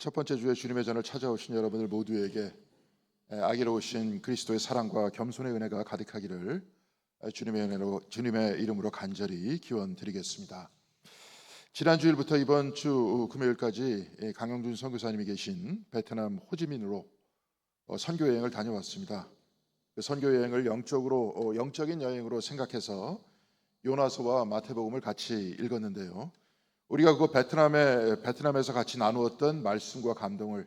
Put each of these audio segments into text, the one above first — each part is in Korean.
첫 번째 주에 주님의 전을 찾아오신 여러분들 모두에게 아기로우신 그리스도의 사랑과 겸손의 은혜가 가득하기를 주님의 이름으로 간절히 기원드리겠습니다. 지난 주일부터 이번 주 금요일까지 강영준 선교사님이 계신 베트남 호지민으로 선교 여행을 다녀왔습니다. 그 선교 여행을 영적인 여행으로 생각해서 요나서와 마태복음을 같이 읽었는데요. 우리가 그 베트남에서 같이 나누었던 말씀과 감동을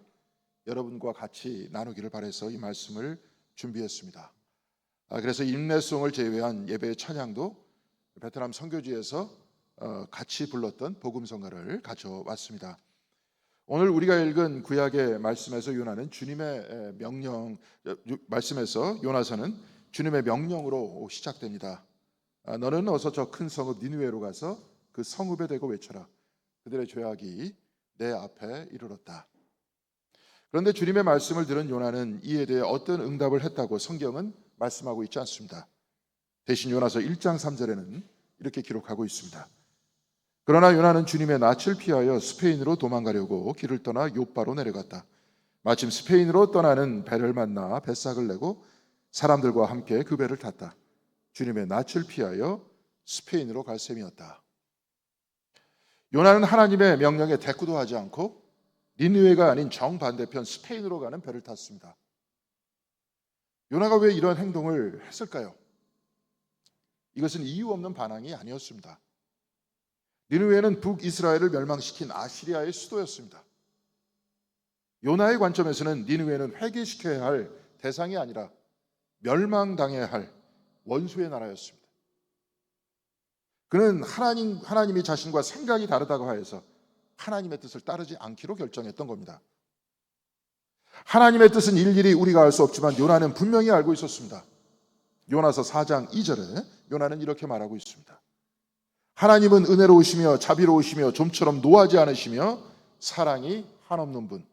여러분과 같이 나누기를 바라서 이 말씀을 준비했습니다. 그래서 인내송을 제외한 예배의 찬양도 베트남 선교지에서 같이 불렀던 복음성가를 가져왔습니다. 오늘 우리가 읽은 구약의 말씀에서 요나는 주님의 명령, 말씀에서 요나서는 주님의 명령으로 시작됩니다. 너는 어서 저 큰 성읍 니느웨로 가서 그 성읍에 대고 외쳐라. 그들의 죄악이 내 앞에 이르렀다. 그런데 주님의 말씀을 들은 요나는 이에 대해 어떤 응답을 했다고 성경은 말씀하고 있지 않습니다. 대신 요나서 1장 3절에는 이렇게 기록하고 있습니다. 그러나 요나는 주님의 낯을 피하여 스페인으로 도망가려고 길을 떠나 요빠로 내려갔다. 마침 스페인으로 떠나는 배를 만나 뱃삭을 내고 사람들과 함께 그 배를 탔다. 주님의 낯을 피하여 스페인으로 갈 셈이었다. 요나는 하나님의 명령에 대꾸도 하지 않고 니느웨가 아닌 정반대편 스페인으로 가는 배를 탔습니다. 요나가 왜 이런 행동을 했을까요? 이것은 이유 없는 반항이 아니었습니다. 니느웨는 북이스라엘을 멸망시킨 아시리아의 수도였습니다. 요나의 관점에서는 니느웨는 회개시켜야 할 대상이 아니라 멸망당해야 할 원수의 나라였습니다. 그는 하나님이 자신과 생각이 다르다고 하여서 하나님의 뜻을 따르지 않기로 결정했던 겁니다. 하나님의 뜻은 일일이 우리가 알 수 없지만 요나는 분명히 알고 있었습니다. 요나서 4장 2절에 요나는 이렇게 말하고 있습니다. 하나님은 은혜로우시며 자비로우시며 좀처럼 노하지 않으시며 사랑이 한없는 분.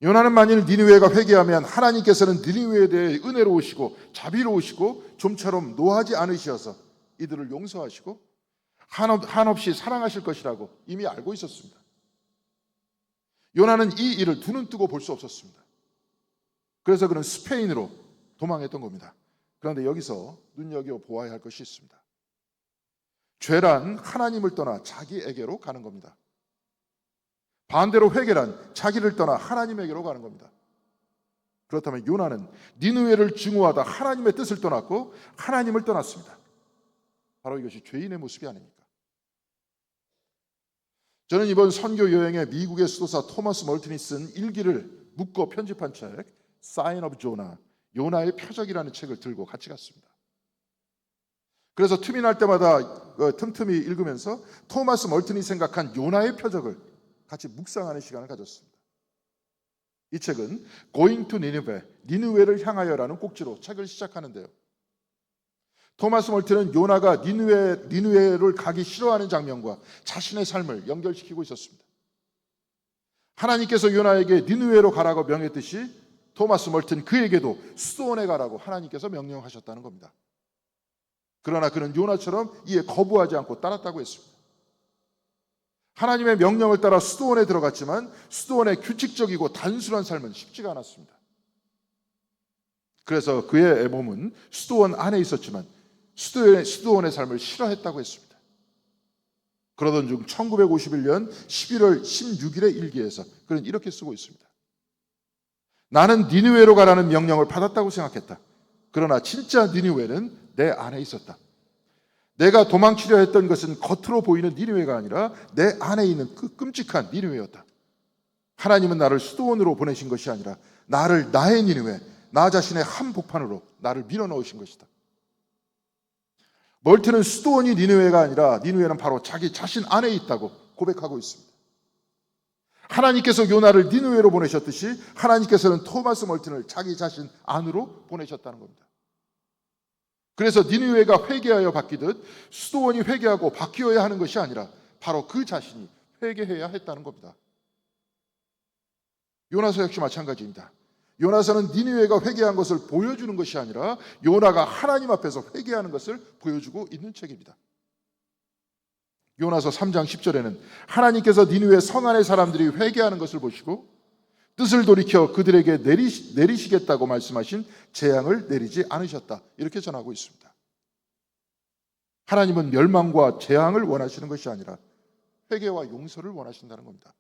요나는 만일 니느웨가 회개하면 하나님께서는 니느웨에 대해 은혜로우시고 자비로우시고 좀처럼 노하지 않으셔서 이들을 용서하시고 한없이 사랑하실 것이라고 이미 알고 있었습니다. 요나는 이 일을 두 눈 뜨고 볼 수 없었습니다. 그래서 그는 스페인으로 도망했던 겁니다. 그런데 여기서 눈여겨보아야 할 것이 있습니다. 죄란 하나님을 떠나 자기에게로 가는 겁니다. 반대로 회개란 자기를 떠나 하나님에게로 가는 겁니다. 그렇다면 요나는 니느웨를 증오하다 하나님의 뜻을 떠났고 하나님을 떠났습니다. 바로 이것이 죄인의 모습이 아닙니까? 저는 이번 선교 여행에 미국의 수도사 토마스 멀튼이 쓴 일기를 묶어 편집한 책 Sign of Jonah, 요나의 표적이라는 책을 들고 같이 갔습니다. 그래서 틈이 날 때마다 틈틈이 읽으면서 토마스 멀튼이 생각한 요나의 표적을 같이 묵상하는 시간을 가졌습니다. 이 책은 Going to Nineveh, 니느웨를 향하여라는 꼭지로 책을 시작하는데요. 토마스 멀튼은 요나가 니느웨를 가기 싫어하는 장면과 자신의 삶을 연결시키고 있었습니다. 하나님께서 요나에게 니느웨로 가라고 명했듯이 토마스 멀튼 그에게도 수도원에 가라고 하나님께서 명령하셨다는 겁니다. 그러나 그는 요나처럼 이에 거부하지 않고 따랐다고 했습니다. 하나님의 명령을 따라 수도원에 들어갔지만 수도원의 규칙적이고 단순한 삶은 쉽지가 않았습니다. 그래서 그의 몸은 수도원 안에 있었지만 수도원의 삶을 싫어했다고 했습니다. 그러던 중 1951년 11월 16일의 일기에서 그는 이렇게 쓰고 있습니다. 나는 니느웨로 가라는 명령을 받았다고 생각했다. 그러나 진짜 니느웨는 내 안에 있었다. 내가 도망치려 했던 것은 겉으로 보이는 니느웨가 아니라 내 안에 있는 그 끔찍한 니느웨였다. 하나님은 나를 수도원으로 보내신 것이 아니라 나를 나의 니느웨, 나 자신의 한복판으로 나를 밀어넣으신 것이다. 멀튼은 수도원이 니느웨가 아니라 니느웨는 바로 자기 자신 안에 있다고 고백하고 있습니다. 하나님께서 요나를 니느웨로 보내셨듯이 하나님께서는 토마스 멀튼을 자기 자신 안으로 보내셨다는 겁니다. 그래서 니느웨가 회개하여 바뀌듯 수도원이 회개하고 바뀌어야 하는 것이 아니라 바로 그 자신이 회개해야 했다는 겁니다. 요나서 역시 마찬가지입니다. 요나서는 니느웨가 회개한 것을 보여주는 것이 아니라 요나가 하나님 앞에서 회개하는 것을 보여주고 있는 책입니다. 요나서 3장 10절에는 하나님께서 니느웨 성 안의 사람들이 회개하는 것을 보시고 뜻을 돌이켜 그들에게 내리시겠다고 말씀하신 재앙을 내리지 않으셨다. 이렇게 전하고 있습니다. 하나님은 멸망과 재앙을 원하시는 것이 아니라 회개와 용서를 원하신다는 겁니다.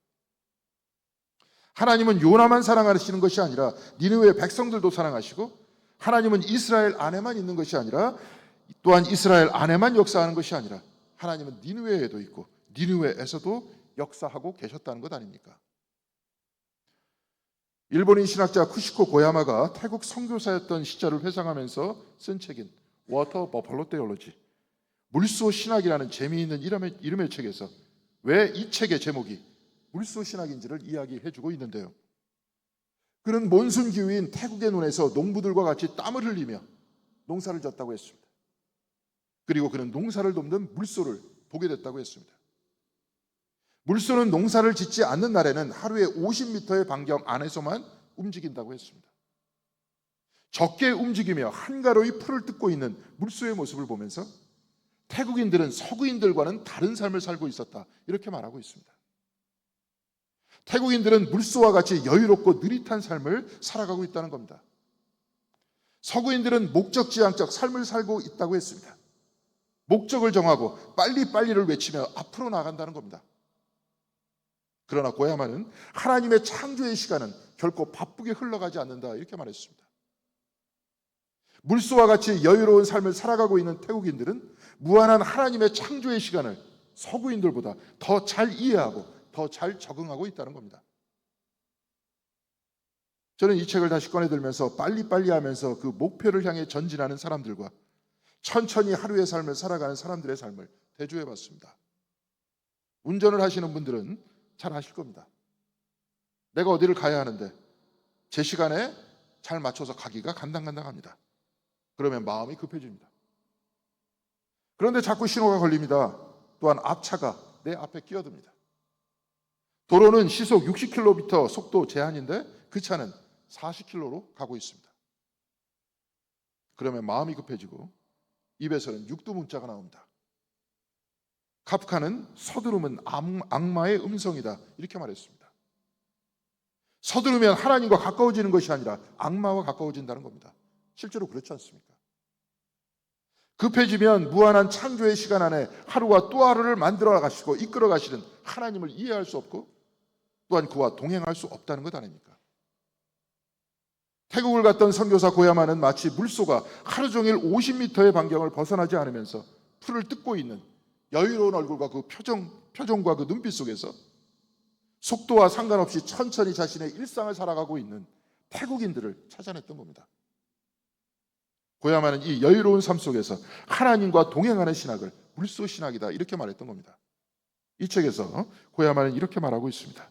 하나님은 요나만 사랑하시는 것이 아니라 니느웨 백성들도 사랑하시고, 하나님은 이스라엘 안에만 있는 것이 아니라 또한 이스라엘 안에만 역사하는 것이 아니라 하나님은 니느웨에도 있고 니느웨에서도 역사하고 계셨다는 것 아닙니까? 일본인 신학자 쿠시코 고야마가 태국 선교사였던 시절을 회상하면서 쓴 책인 워터 버팔로 테올로지, 물소 신학이라는 재미있는 이름의 책에서 왜 이 책의 제목이 물소 신학인지를 이야기해주고 있는데요. 그는 몬순 기후인 태국의 눈에서 농부들과 같이 땀을 흘리며 농사를 졌다고 했습니다. 그리고 그는 농사를 돕는 물소를 보게 됐다고 했습니다. 물소는 농사를 짓지 않는 날에는 하루에 50m의 반경 안에서만 움직인다고 했습니다. 적게 움직이며 한가로이 풀을 뜯고 있는 물소의 모습을 보면서 태국인들은 서구인들과는 다른 삶을 살고 있었다, 이렇게 말하고 있습니다. 태국인들은 물소와 같이 여유롭고 느릿한 삶을 살아가고 있다는 겁니다. 서구인들은 목적지향적 삶을 살고 있다고 했습니다. 목적을 정하고 빨리빨리를 외치며 앞으로 나간다는 겁니다. 그러나 고야마는 하나님의 창조의 시간은 결코 바쁘게 흘러가지 않는다, 이렇게 말했습니다. 물소와 같이 여유로운 삶을 살아가고 있는 태국인들은 무한한 하나님의 창조의 시간을 서구인들보다 더 잘 이해하고 더 잘 적응하고 있다는 겁니다. 저는 이 책을 다시 꺼내들면서 빨리빨리 하면서 그 목표를 향해 전진하는 사람들과 천천히 하루의 삶을 살아가는 사람들의 삶을 대조해 봤습니다. 운전을 하시는 분들은 잘 아실 겁니다. 내가 어디를 가야 하는데 제 시간에 잘 맞춰서 가기가 간당간당합니다. 그러면 마음이 급해집니다. 그런데 자꾸 신호가 걸립니다. 또한 앞차가 내 앞에 끼어듭니다. 도로는 시속 60km 속도 제한인데 그 차는 40km로 가고 있습니다. 그러면 마음이 급해지고 입에서는 육두문자가 나옵니다. 카프카는 서두름은 악마의 음성이다, 이렇게 말했습니다. 서두르면 하나님과 가까워지는 것이 아니라 악마와 가까워진다는 겁니다. 실제로 그렇지 않습니까? 급해지면 무한한 창조의 시간 안에 하루와 또 하루를 만들어 가시고 이끌어 가시는 하나님을 이해할 수 없고 또한 그와 동행할 수 없다는 것 아닙니까? 태국을 갔던 선교사 고야마는 마치 물소가 하루 종일 50m의 반경을 벗어나지 않으면서 풀을 뜯고 있는 여유로운 얼굴과 그 표정과 그 눈빛 속에서 속도와 상관없이 천천히 자신의 일상을 살아가고 있는 태국인들을 찾아냈던 겁니다. 고야마는 이 여유로운 삶 속에서 하나님과 동행하는 신학을 물소 신학이다, 이렇게 말했던 겁니다. 이 책에서 고야마는 이렇게 말하고 있습니다.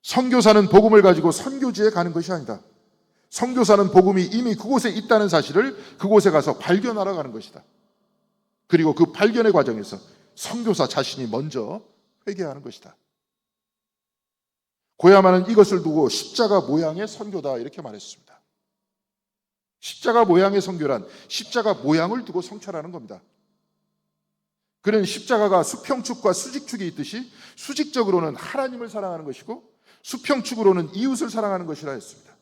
선교사는 복음을 가지고 선교지에 가는 것이 아니다. 선교사는 복음이 이미 그곳에 있다는 사실을 그곳에 가서 발견하러 가는 것이다. 그리고 그 발견의 과정에서 선교사 자신이 먼저 회개하는 것이다. 고야마는 이것을 두고 십자가 모양의 선교다, 이렇게 말했습니다. 십자가 모양의 선교란 십자가 모양을 두고 성찰하는 겁니다. 그는 십자가가 수평축과 수직축이 있듯이 수직적으로는 하나님을 사랑하는 것이고 수평축으로는 이웃을 사랑하는 것이라 했습니다.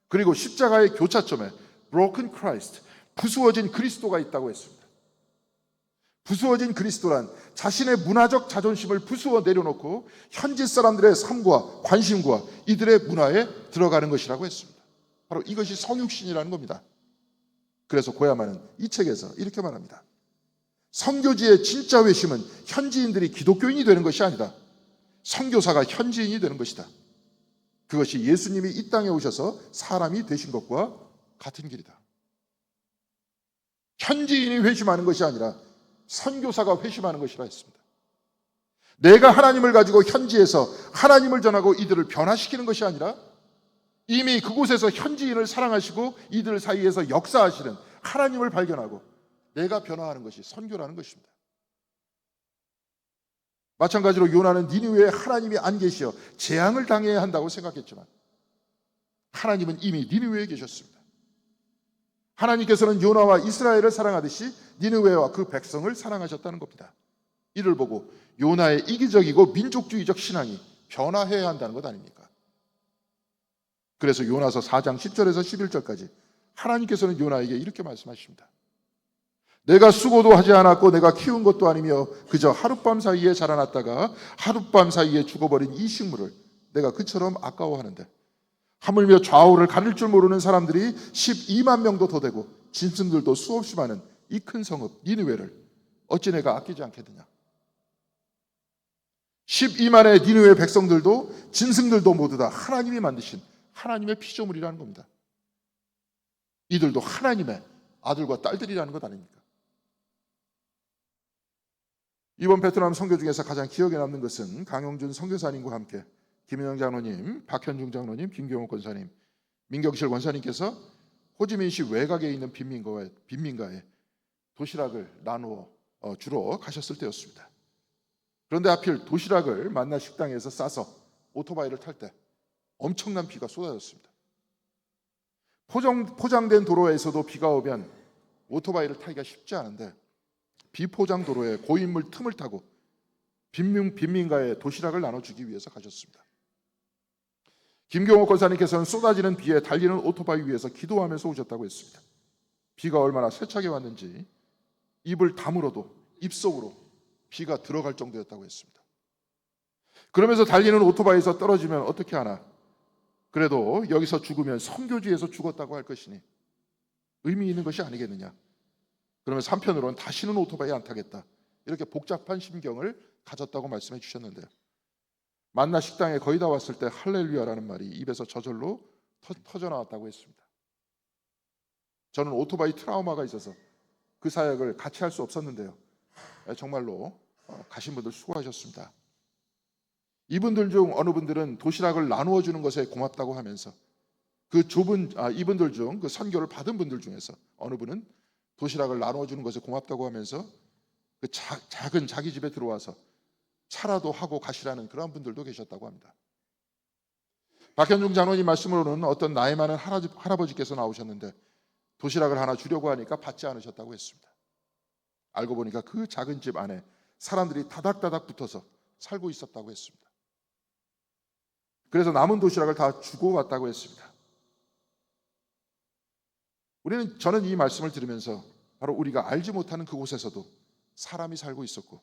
그리고 십자가의 교차점에 broken Christ, 부수어진 그리스도가 있다고 했습니다. 부수어진 그리스도란 자신의 문화적 자존심을 부수어 내려놓고 현지 사람들의 삶과 관심과 이들의 문화에 들어가는 것이라고 했습니다. 바로 이것이 성육신이라는 겁니다. 그래서 고야마는 이 책에서 이렇게 말합니다. 선교지의 진짜 회심은 현지인들이 기독교인이 되는 것이 아니다. 선교사가 현지인이 되는 것이다. 그것이 예수님이 이 땅에 오셔서 사람이 되신 것과 같은 길이다. 현지인이 회심하는 것이 아니라 선교사가 회심하는 것이라 했습니다. 내가 하나님을 가지고 현지에서 하나님을 전하고 이들을 변화시키는 것이 아니라 이미 그곳에서 현지인을 사랑하시고 이들 사이에서 역사하시는 하나님을 발견하고 내가 변화하는 것이 선교라는 것입니다. 마찬가지로 요나는 니느웨에 하나님이 안 계시어 재앙을 당해야 한다고 생각했지만 하나님은 이미 니느웨에 계셨습니다. 하나님께서는 요나와 이스라엘을 사랑하듯이 니느웨와 그 백성을 사랑하셨다는 겁니다. 이를 보고 요나의 이기적이고 민족주의적 신앙이 변화해야 한다는 것 아닙니까? 그래서 요나서 4장 10절에서 11절까지 하나님께서는 요나에게 이렇게 말씀하십니다. 내가 수고도 하지 않았고 내가 키운 것도 아니며 그저 하룻밤 사이에 자라났다가 하룻밤 사이에 죽어버린 이 식물을 내가 그처럼 아까워하는데 하물며 좌우를 가릴 줄 모르는 사람들이 12만 명도 더 되고 짐승들도 수없이 많은 이 큰 성읍 니느웨를 어찌 내가 아끼지 않겠느냐. 12만의 니느웨 백성들도 짐승들도 모두 다 하나님이 만드신 하나님의 피조물이라는 겁니다. 이들도 하나님의 아들과 딸들이라는 것 아닙니까? 이번 베트남 선교 중에서 가장 기억에 남는 것은 강용준 선교사님과 함께 김은영 장로님, 박현중 장로님, 김경호 권사님, 민경실 권사님께서 호지민시 외곽에 있는 빈민가에 도시락을 나누어 주러 가셨을 때였습니다. 그런데 하필 도시락을 만나 식당에서 싸서 오토바이를 탈 때 엄청난 비가 쏟아졌습니다. 포장된 도로에서도 비가 오면 오토바이를 타기가 쉽지 않은데 비포장 도로에 고인물 틈을 타고 빈민가에 도시락을 나눠주기 위해서 가셨습니다. 김경호 권사님께서는 쏟아지는 비에 달리는 오토바이 위에서 기도하면서 오셨다고 했습니다. 비가 얼마나 세차게 왔는지 입을 다물어도 입속으로 비가 들어갈 정도였다고 했습니다. 그러면서 달리는 오토바이에서 떨어지면 어떻게 하나? 그래도 여기서 죽으면 선교지에서 죽었다고 할 것이니 의미 있는 것이 아니겠느냐. 그러면서 한편으로는 다시는 오토바이 안 타겠다. 이렇게 복잡한 심경을 가졌다고 말씀해 주셨는데요. 만나 식당에 거의 다 왔을 때 할렐루야라는 말이 입에서 저절로 터져나왔다고 했습니다. 저는 오토바이 트라우마가 있어서 그 사역을 같이 할 수 없었는데요. 정말로 가신 분들 수고하셨습니다. 이분들 중 어느 분들은 도시락을 나누어 주는 것에 고맙다고 하면서 이분들 중 그 선교를 받은 분들 중에서 어느 분은 도시락을 나누어 주는 것에 고맙다고 하면서 그 작은 자기 집에 들어와서 차라도 하고 가시라는 그런 분들도 계셨다고 합니다. 박현중 장로님 말씀으로는 어떤 나이 많은 할아버지께서 나오셨는데 도시락을 하나 주려고 하니까 받지 않으셨다고 했습니다. 알고 보니까 그 작은 집 안에 사람들이 다닥다닥 붙어서 살고 있었다고 했습니다. 그래서 남은 도시락을 다 주고 왔다고 했습니다. 저는 이 말씀을 들으면서 바로 우리가 알지 못하는 그곳에서도 사람이 살고 있었고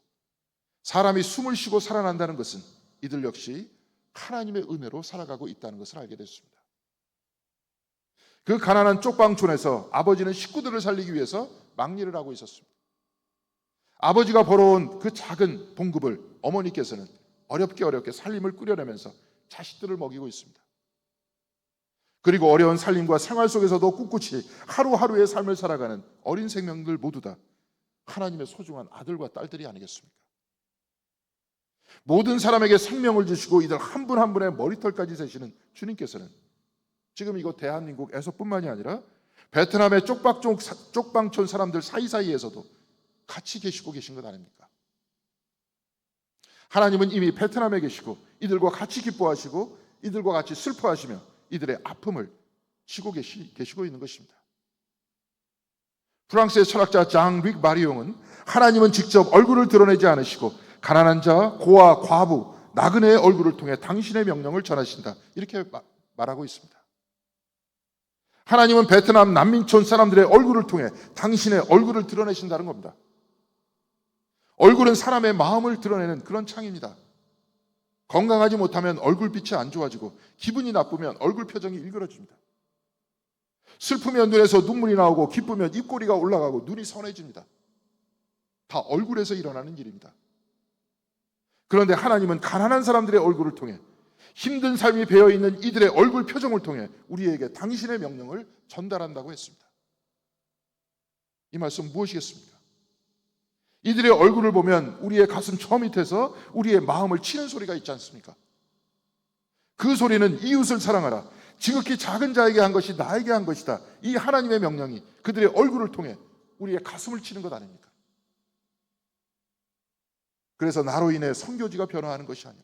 사람이 숨을 쉬고 살아난다는 것은 이들 역시 하나님의 은혜로 살아가고 있다는 것을 알게 됐습니다. 그 가난한 쪽방촌에서 아버지는 식구들을 살리기 위해서 막일을 하고 있었습니다. 아버지가 벌어온 그 작은 봉급을 어머니께서는 어렵게 살림을 꾸려내면서 자식들을 먹이고 있습니다. 그리고 어려운 살림과 생활 속에서도 꿋꿋이 하루하루의 삶을 살아가는 어린 생명들 모두 다 하나님의 소중한 아들과 딸들이 아니겠습니까? 모든 사람에게 생명을 주시고 이들 한 분 한 분의 머리털까지 세시는 주님께서는 지금 이곳 대한민국에서뿐만이 아니라 베트남의 쪽방촌 사람들 사이사이에서도 같이 계시고 계신 것 아닙니까? 하나님은 이미 베트남에 계시고 이들과 같이 기뻐하시고 이들과 같이 슬퍼하시며 이들의 아픔을 치고 계시고 있는 것입니다. 프랑스의 철학자 장 릭 마리옹은 하나님은 직접 얼굴을 드러내지 않으시고 가난한 자, 고아, 과부, 나그네의 얼굴을 통해 당신의 명령을 전하신다. 이렇게 말하고 있습니다. 하나님은 베트남 난민촌 사람들의 얼굴을 통해 당신의 얼굴을 드러내신다는 겁니다. 얼굴은 사람의 마음을 드러내는 그런 창입니다. 건강하지 못하면 얼굴빛이 안 좋아지고 기분이 나쁘면 얼굴 표정이 일그러집니다. 슬프면 눈에서 눈물이 나오고 기쁘면 입꼬리가 올라가고 눈이 선해집니다. 다 얼굴에서 일어나는 일입니다. 그런데 하나님은 가난한 사람들의 얼굴을 통해 힘든 삶이 배어있는 이들의 얼굴 표정을 통해 우리에게 당신의 명령을 전달한다고 했습니다. 이 말씀 무엇이겠습니까? 이들의 얼굴을 보면 우리의 가슴 저 밑에서 우리의 마음을 치는 소리가 있지 않습니까? 그 소리는 이웃을 사랑하라. 지극히 작은 자에게 한 것이 나에게 한 것이다. 이 하나님의 명령이 그들의 얼굴을 통해 우리의 가슴을 치는 것 아닙니까? 그래서 나로 인해 선교지가 변화하는 것이 아니라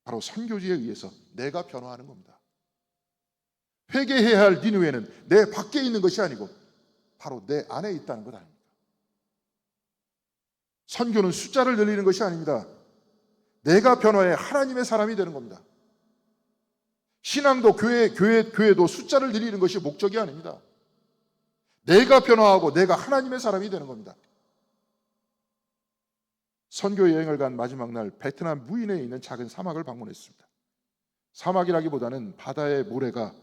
바로 선교지에 의해서 내가 변화하는 겁니다. 회개해야 할 니느웨는 내 밖에 있는 것이 아니고 바로 내 안에 있다는 것 아닙니까? 선교는 숫자를 늘리는 것이 아닙니다. 내가 변화해 하나님의 사람이 되는 겁니다. 신앙도 교회도 숫자를 늘리는 것이 목적이 아닙니다. 내가 변화하고 내가 하나님의 사람이 되는 겁니다. 선교 여행을 간 마지막 날 베트남 무인에 있는 작은 사막을 방문했습니다. 사막이라기보다는 바다의 모래가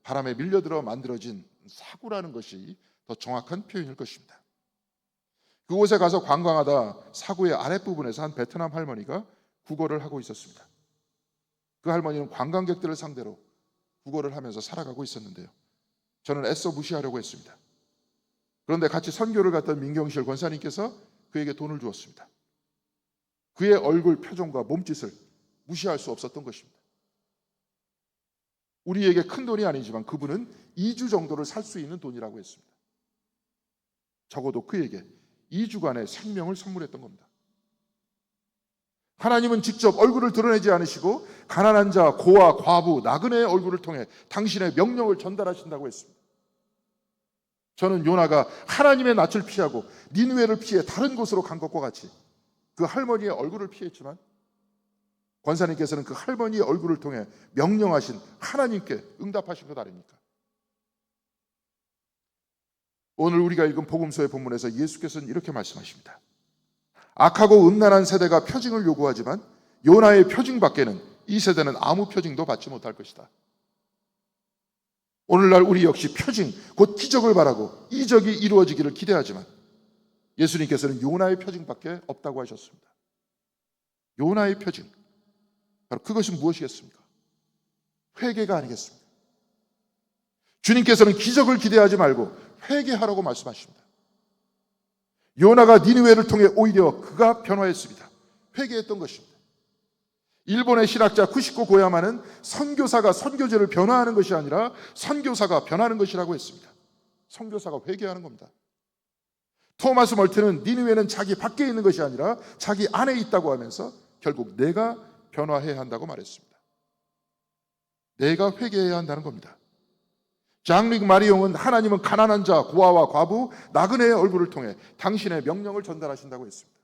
바람에 밀려들어 만들어진 사구라는 것이 더 정확한 표현일 것입니다. 그곳에 가서 관광하다 사구의 아랫부분에서 한 베트남 할머니가 구걸을 하고 있었습니다. 그 할머니는 관광객들을 상대로 구걸을 하면서 살아가고 있었는데요. 저는 애써 무시하려고 했습니다. 그런데 같이 선교를 갔던 민경실 권사님께서 그에게 돈을 주었습니다. 그의 얼굴 표정과 몸짓을 무시할 수 없었던 것입니다. 우리에게 큰 돈이 아니지만 그분은 2주 정도를 살 수 있는 돈이라고 했습니다. 적어도 그에게 2주간의 생명을 선물했던 겁니다. 하나님은 직접 얼굴을 드러내지 않으시고 가난한 자, 고아, 과부, 나그네의 얼굴을 통해 당신의 명령을 전달하신다고 했습니다. 저는 요나가 하나님의 낯을 피하고 니느웨를 피해 다른 곳으로 간 것과 같이 그 할머니의 얼굴을 피했지만 권사님께서는 그 할머니의 얼굴을 통해 명령하신 하나님께 응답하신 것 아닙니까? 오늘 우리가 읽은 복음서의 본문에서 예수께서는 이렇게 말씀하십니다. 악하고 음란한 세대가 표징을 요구하지만 요나의 표징 밖에는 이 세대는 아무 표징도 받지 못할 것이다. 오늘날 우리 역시 표징, 곧 기적을 바라고 이적이 이루어지기를 기대하지만 예수님께서는 요나의 표징밖에 없다고 하셨습니다. 요나의 표징, 바로 그것은 무엇이겠습니까? 회개가 아니겠습니까? 주님께서는 기적을 기대하지 말고 회개하라고 말씀하십니다. 요나가 니느웨를 통해 오히려 그가 변화했습니다. 회개했던 것입니다. 일본의 신학자 쿠시코 고야마는 선교사가 선교제를 변화하는 것이 아니라 선교사가 변하는 것이라고 했습니다. 선교사가 회개하는 겁니다. 토마스 멀튼은 니느웨는 자기 밖에 있는 것이 아니라 자기 안에 있다고 하면서 결국 내가 변화해야 한다고 말했습니다. 내가 회개해야 한다는 겁니다. 장릭 마리옹은 하나님은 가난한 자, 고아와 과부, 나그네의 얼굴을 통해 당신의 명령을 전달하신다고 했습니다.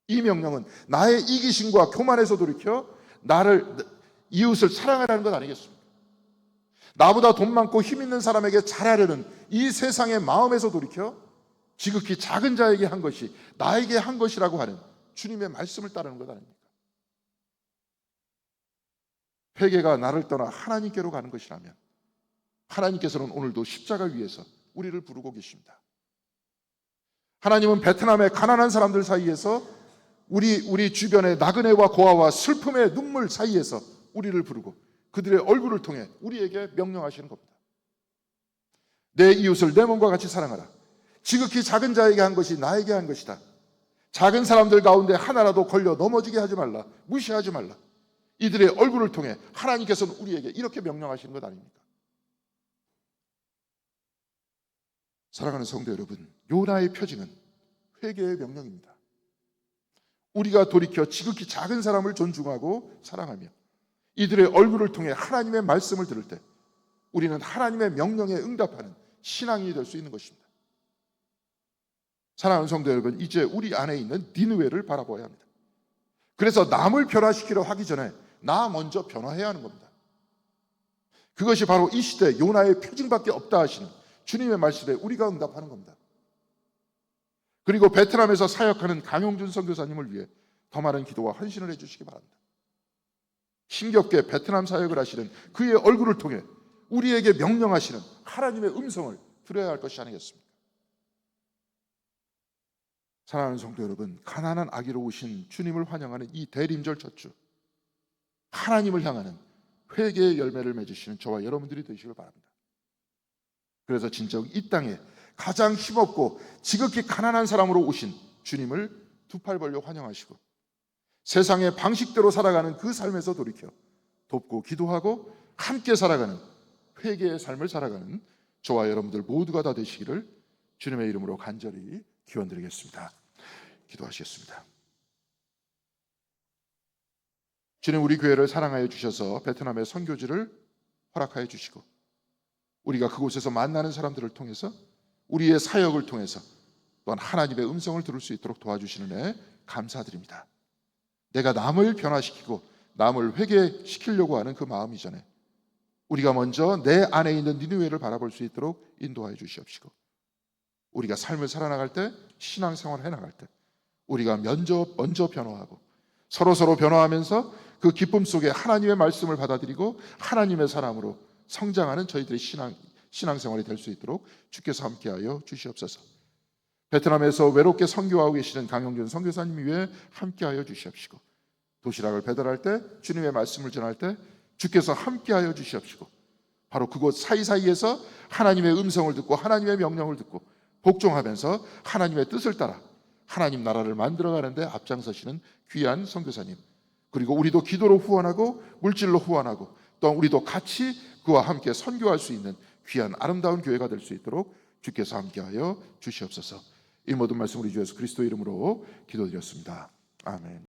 이 명령은 나의 이기심과 교만에서 돌이켜 이웃을 사랑하라는 것 아니겠습니까? 나보다 돈 많고 힘 있는 사람에게 잘하려는 이 세상의 마음에서 돌이켜 지극히 작은 자에게 한 것이 나에게 한 것이라고 하는 주님의 말씀을 따르는 것 아닙니까? 회개가 나를 떠나 하나님께로 가는 것이라면 하나님께서는 오늘도 십자가 위에서 우리를 부르고 계십니다. 하나님은 베트남의 가난한 사람들 사이에서 우리 주변의 나그네와 고아와 슬픔의 눈물 사이에서 우리를 부르고 그들의 얼굴을 통해 우리에게 명령하시는 겁니다. 내 이웃을 내 몸과 같이 사랑하라. 지극히 작은 자에게 한 것이 나에게 한 것이다. 작은 사람들 가운데 하나라도 걸려 넘어지게 하지 말라. 무시하지 말라. 이들의 얼굴을 통해 하나님께서는 우리에게 이렇게 명령하시는 것 아닙니까? 사랑하는 성도 여러분, 요나의 표징은 회개의 명령입니다. 우리가 돌이켜 지극히 작은 사람을 존중하고 사랑하며 이들의 얼굴을 통해 하나님의 말씀을 들을 때 우리는 하나님의 명령에 응답하는 신앙이 될 수 있는 것입니다. 사랑하는 성도 여러분, 이제 우리 안에 있는 니느웨를 바라봐야 합니다. 그래서 남을 변화시키려 하기 전에 나 먼저 변화해야 하는 겁니다. 그것이 바로 이 시대 요나의 표징밖에 없다 하시는 주님의 말씀에 우리가 응답하는 겁니다. 그리고 베트남에서 사역하는 강용준 선교사님을 위해 더 많은 기도와 헌신을 해주시기 바랍니다. 힘겹게 베트남 사역을 하시는 그의 얼굴을 통해 우리에게 명령하시는 하나님의 음성을 들어야 할 것이 아니겠습니까? 사랑하는 성도 여러분, 가난한 아기로 오신 주님을 환영하는 이 대림절 첫 주, 하나님을 향하는 회개의 열매를 맺으시는 저와 여러분들이 되시길 바랍니다. 그래서 진정 이 땅에 가장 힘없고 지극히 가난한 사람으로 오신 주님을 두 팔 벌려 환영하시고 세상의 방식대로 살아가는 그 삶에서 돌이켜 돕고 기도하고 함께 살아가는 회개의 삶을 살아가는 저와 여러분들 모두가 다 되시기를 주님의 이름으로 간절히 기원드리겠습니다. 기도하시겠습니다. 주님, 우리 교회를 사랑하여 주셔서 베트남의 선교지를 허락하여 주시고 우리가 그곳에서 만나는 사람들을 통해서 우리의 사역을 통해서 또한 하나님의 음성을 들을 수 있도록 도와주시는 애 감사드립니다. 내가 남을 변화시키고 남을 회개시키려고 하는 그 마음 이전에 우리가 먼저 내 안에 있는 니느웨를 바라볼 수 있도록 인도하여 주시옵시고, 우리가 삶을 살아나갈 때, 신앙생활을 해나갈 때 우리가 먼저 변화하고 서로 변화하면서 그 기쁨 속에 하나님의 말씀을 받아들이고 하나님의 사람으로 성장하는 저희들의 신앙생활이 될 수 있도록 주께서 함께하여 주시옵소서. 베트남에서 외롭게 선교하고 계시는 강영준 선교사님 위해 함께하여 주시옵시고, 도시락을 배달할 때, 주님의 말씀을 전할 때 주께서 함께하여 주시옵시고, 바로 그곳 사이사이에서 하나님의 음성을 듣고 하나님의 명령을 듣고 복종하면서 하나님의 뜻을 따라 하나님 나라를 만들어가는데 앞장서시는 귀한 선교사님, 그리고 우리도 기도로 후원하고 물질로 후원하고 또한 우리도 같이 그와 함께 선교할 수 있는 귀한 아름다운 교회가 될 수 있도록 주께서 함께하여 주시옵소서. 이 모든 말씀 우리 주 예수 그리스도 이름으로 기도드렸습니다. 아멘.